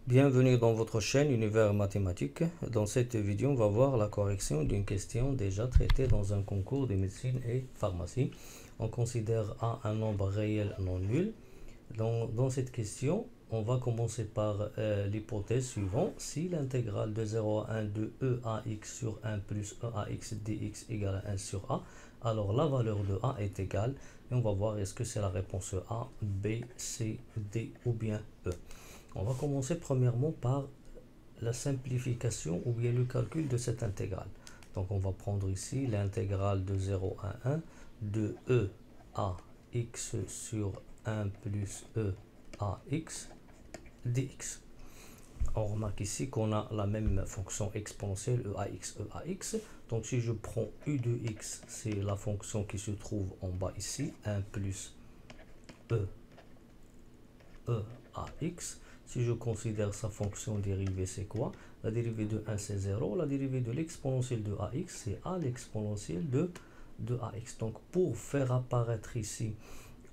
Bienvenue dans votre chaîne Univers Mathématiques. Dans cette vidéo, on va voir la correction d'une question déjà traitée dans un concours de médecine et pharmacie. On considère A un nombre réel non nul. Dans cette question, on va commencer par l'hypothèse suivante. Si l'intégrale de 0 à 1 de EAX sur 1 plus EAX dx égale à 1 sur A, alors la valeur de A est égale. Et on va voir est-ce que c'est la réponse A, B, C, D ou bien E. On va commencer premièrement par la simplification ou bien le calcul de cette intégrale. Donc on va prendre ici l'intégrale de 0 à 1 de e à x sur 1 plus e à x dx. On remarque ici qu'on a la même fonction exponentielle e à x. Donc si je prends u de x, c'est la fonction qui se trouve en bas ici, 1 plus e à x. Si je considère sa fonction dérivée, c'est quoi? La dérivée de 1, c'est 0. La dérivée de l'exponentielle de ax, c'est a l'exponentielle de ax. Donc, pour faire apparaître ici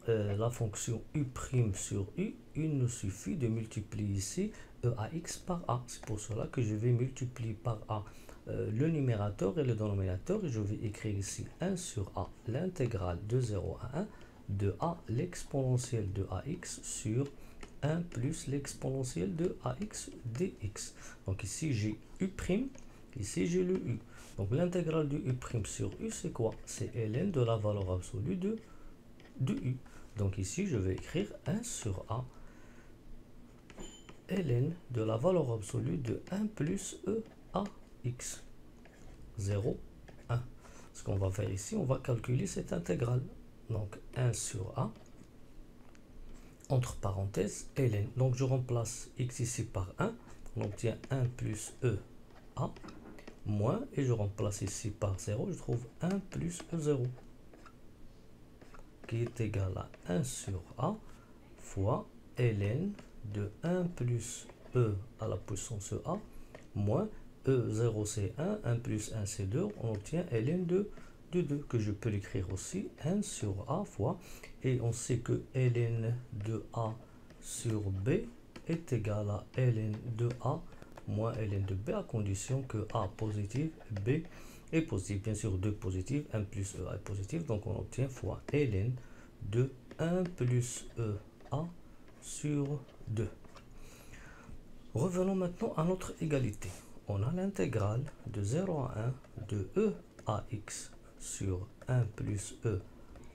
la fonction u' sur u, il nous suffit de multiplier ici ax par a. C'est pour cela que je vais multiplier par a le numérateur et le dénominateur. Et je vais écrire ici 1 sur a, l'intégrale de 0 à 1 de a l'exponentielle de ax sur 1 plus l'exponentielle de ax dx. Donc ici j'ai u', ici j'ai le u. Donc l'intégrale de u' sur u, c'est quoi? C'est ln de la valeur absolue de u. Donc ici je vais écrire 1 sur a ln de la valeur absolue de 1 plus e à x. 0, 1. Ce qu'on va faire ici, on va calculer cette intégrale. Donc 1 sur a entre parenthèses ln. Donc je remplace x ici par 1. On obtient 1 plus e a moins, et je remplace ici par 0. Je trouve 1 plus e0 qui est égal à 1 sur a fois ln de 1 plus e à la puissance a moins e0 c'est 1, 1 plus 1 c'est 2. On obtient ln de 2 que je peux l'écrire aussi 1 sur a fois, et on sait que ln de a sur b est égal à ln de a moins ln de b, à condition que a positif, b est positif. Bien sûr 2 positif, 1 plus e a est positif, donc on obtient fois ln de 1 plus e a sur 2. Revenons maintenant à notre égalité. On a l'intégrale de 0 à 1 de e à x sur 1 plus e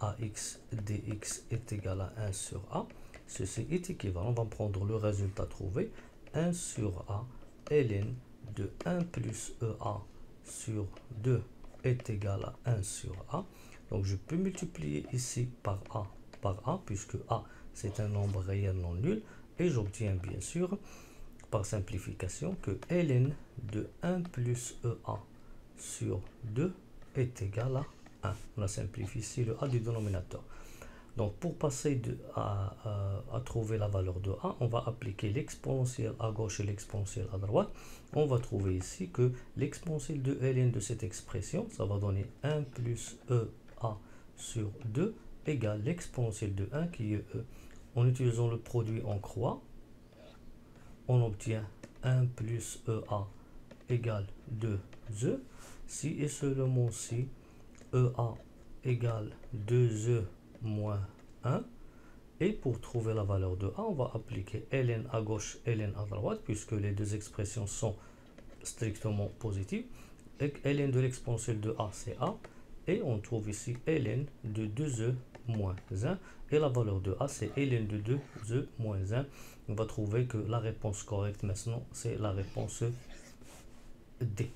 à x dx est égal à 1 sur a. Ceci est équivalent. On va prendre le résultat trouvé. 1 sur a ln de 1 plus e a sur 2 est égal à 1 sur a. Donc je peux multiplier ici par a, puisque a c'est un nombre réel non nul, et j'obtiens bien sûr par simplification que ln de 1 plus ea sur 2 est égal à 1. On a simplifié ici le a du dénominateur. Donc pour passer à trouver la valeur de a, on va appliquer l'exponentielle à gauche et l'exponentielle à droite. On va trouver ici que l'exponentielle de ln de cette expression, ça va donner 1 plus ea sur 2 égale l'exponentielle de 1 qui est e. En utilisant le produit en croix, on obtient 1 plus ea égale 2e. Si et seulement si ea égale 2e moins 1. Et pour trouver la valeur de a, on va appliquer ln à gauche, ln à droite, puisque les deux expressions sont strictement positives. Et ln de l'exponentielle de a, c'est a. Et on trouve ici ln de 2e moins 1. Et la valeur de a, c'est ln de 2e moins 1. On va trouver que la réponse correcte maintenant, c'est la réponse D.